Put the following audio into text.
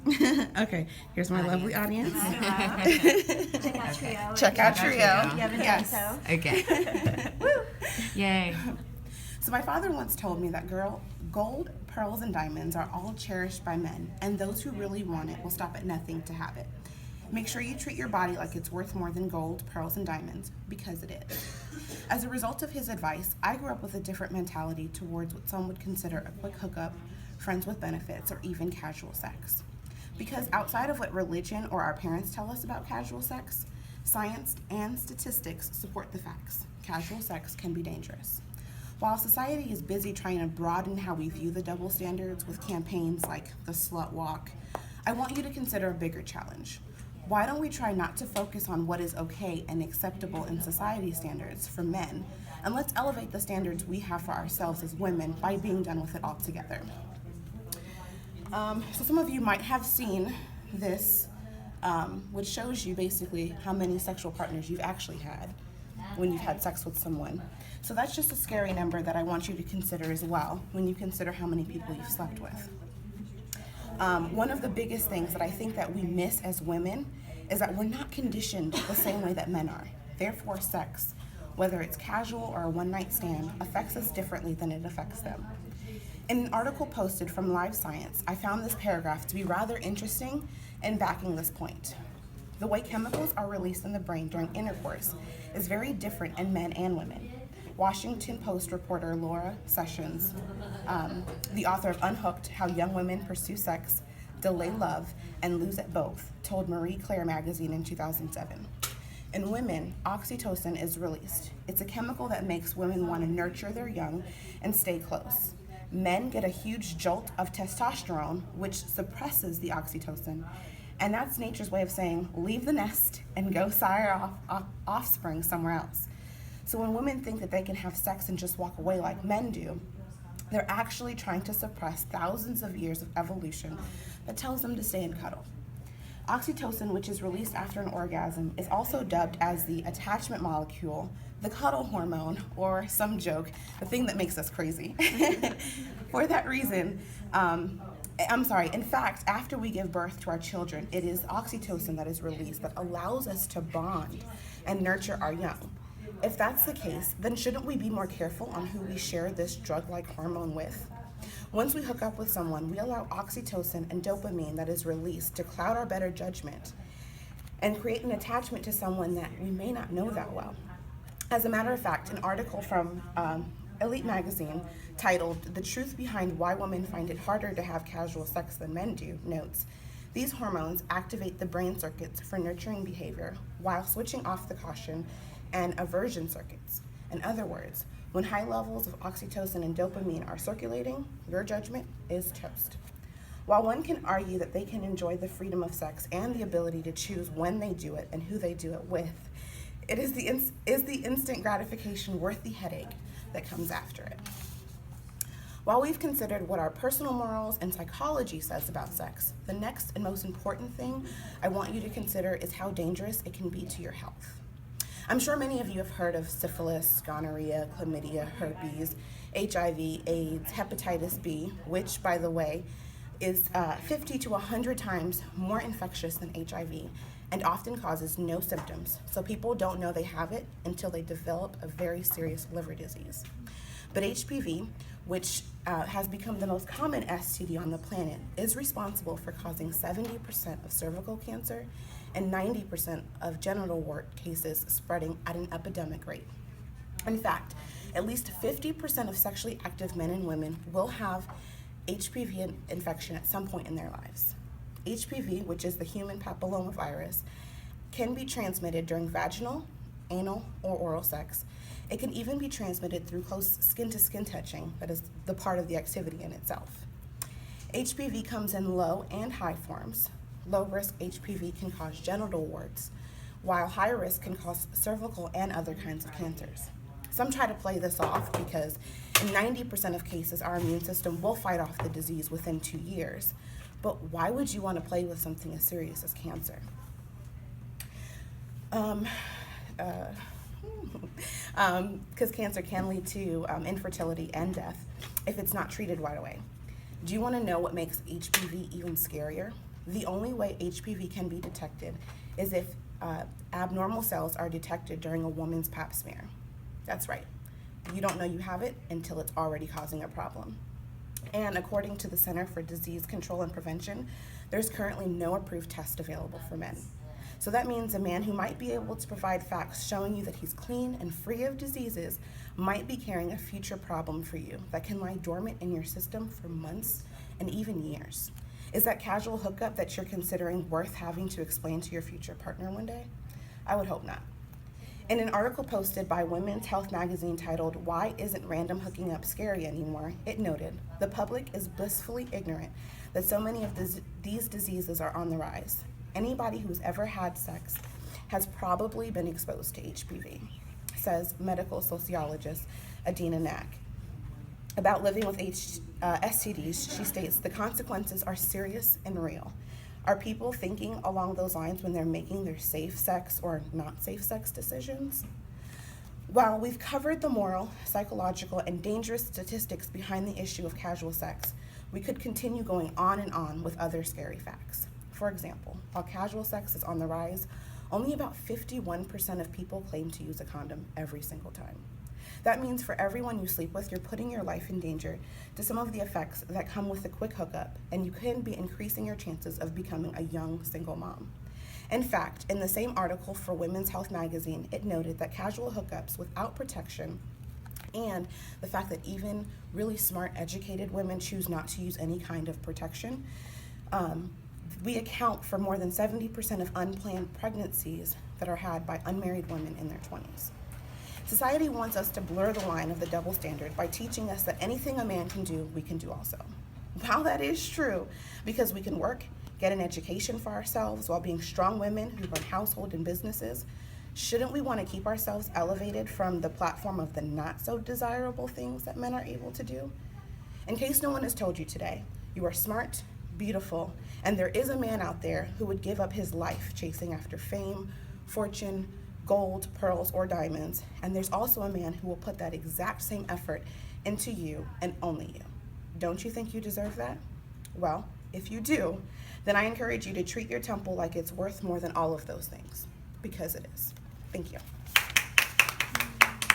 Okay, here's my lovely audience. Check out Trio. Check out Trio. You haven't Yes. done so. Okay. Yay. So my father once told me that gold, pearls, and diamonds are all cherished by men, and those who really want it will stop at nothing to have it. Make sure you treat your body like it's worth more than gold, pearls, and diamonds, because it is. As a result of his advice, I grew up with a different mentality towards what some would consider a quick hookup, friends with benefits, or even casual sex. Because outside of what religion or our parents tell us about casual sex, science and statistics support the facts. Casual sex can be dangerous. While society is busy trying to broaden how we view the double standards with campaigns like the slut walk, I want you to consider a bigger challenge. Why don't we try not to focus on what is okay and acceptable in society standards for men, and let's elevate the standards we have for ourselves as women by being done with it altogether. So some of you might have seen this, which shows you basically how many sexual partners you've actually had when you've had sex with someone. So that's just a scary number that I want you to consider as well when you consider how many people you've slept with. One of the biggest things that I think that we miss as women is that we're not conditioned the same way that men are. Therefore, sex, whether it's casual or a one-night stand, affects us differently than it affects them. In an article posted from Live Science, I found this paragraph to be rather interesting in backing this point. The way chemicals are released in the brain during intercourse is very different in men and women. Washington Post reporter Laura Sessions, the author of Unhooked, How Young Women Pursue Sex, Delay Love, and Lose at Both, told Marie Claire magazine in 2007. In women, oxytocin is released. It's a chemical that makes women want to nurture their young and stay close. Men get a huge jolt of testosterone, which suppresses the oxytocin, and that's nature's way of saying, leave the nest and go sire offspring somewhere else. So when women think that they can have sex and just walk away like men do, they're actually trying to suppress thousands of years of evolution that tells them to stay and cuddle. Oxytocin, which is released after an orgasm, is also dubbed as the attachment molecule, the cuddle hormone, or some joke, the thing that makes us crazy. For that reason, in fact, after we give birth to our children, it is oxytocin that is released that allows us to bond and nurture our young. If that's the case, then shouldn't we be more careful on who we share this drug-like hormone with? Once we hook up with someone, we allow oxytocin and dopamine that is released to cloud our better judgment and create an attachment to someone that we may not know that well. As a matter of fact, an article from Elite magazine titled "The Truth Behind Why Women Find It Harder to Have Casual Sex Than Men Do" notes, these hormones activate the brain circuits for nurturing behavior while switching off the caution and aversion circuits. In other words, when high levels of oxytocin and dopamine are circulating, your judgment is toast. While one can argue that they can enjoy the freedom of sex and the ability to choose when they do it and who they do it with, is the instant gratification worth the headache that comes after it? While we've considered what our personal morals and psychology says about sex, the next and most important thing I want you to consider is how dangerous it can be to your health. I'm sure many of you have heard of syphilis, gonorrhea, chlamydia, herpes, HIV, AIDS, hepatitis B, which, by the way, is 50 to 100 times more infectious than HIV and often causes no symptoms, so people don't know they have it until they develop a very serious liver disease. But HPV, which has become the most common STD on the planet, is responsible for causing 70% of cervical cancer and 90% of genital wart cases spreading at an epidemic rate. In fact, at least 50% of sexually active men and women will have HPV infection at some point in their lives. HPV, which is the human papillomavirus, can be transmitted during vaginal, anal, or oral sex. It can even be transmitted through close skin-to-skin touching, that is the part of the activity in itself. HPV comes in low and high forms. Low-risk HPV can cause genital warts, while high risk can cause cervical and other kinds of cancers. Some try to play this off because in 90% of cases, our immune system will fight off the disease within 2 years. But why would you want to play with something as serious as cancer? Because cancer can lead to infertility and death if it's not treated right away. Do you want to know what makes HPV even scarier? The only way HPV can be detected is if abnormal cells are detected during a woman's pap smear. That's right. You don't know you have it until it's already causing a problem. And according to the Center for Disease Control and Prevention, there's currently no approved test available for men. So that means a man who might be able to provide facts showing you that he's clean and free of diseases might be carrying a future problem for you that can lie dormant in your system for months and even years. Is that casual hookup that you're considering worth having to explain to your future partner one day? I would hope not. In an article posted by Women's Health magazine titled, "Why Isn't Random Hooking Up Scary Anymore?" it noted, the public is blissfully ignorant that so many of these diseases are on the rise. Anybody who's ever had sex has probably been exposed to HPV, says medical sociologist Adina Nack. About living with STDs, she states, the consequences are serious and real. Are people thinking along those lines when they're making their safe sex or not safe sex decisions? While we've covered the moral, psychological, and dangerous statistics behind the issue of casual sex, we could continue going on and on with other scary facts. For example, while casual sex is on the rise, only about 51% of people claim to use a condom every single time. That means for everyone you sleep with, you're putting your life in danger to some of the effects that come with a quick hookup, and you can be increasing your chances of becoming a young single mom. In fact, in the same article for Women's Health magazine, it noted that casual hookups without protection and the fact that even really smart, educated women choose not to use any kind of protection, we account for more than 70% of unplanned pregnancies that are had by unmarried women in their 20s. Society wants us to blur the line of the double standard by teaching us that anything a man can do, we can do also. While that is true, because we can work, get an education for ourselves while being strong women who run household and businesses, shouldn't we want to keep ourselves elevated from the platform of the not so desirable things that men are able to do? In case no one has told you today, you are smart, beautiful, and there is a man out there who would give up his life chasing after fame, fortune, gold, pearls, or diamonds, and there's also a man who will put that exact same effort into you and only you. Don't you think you deserve that? Well, if you do, then I encourage you to treat your temple like it's worth more than all of those things, because it is. Thank you.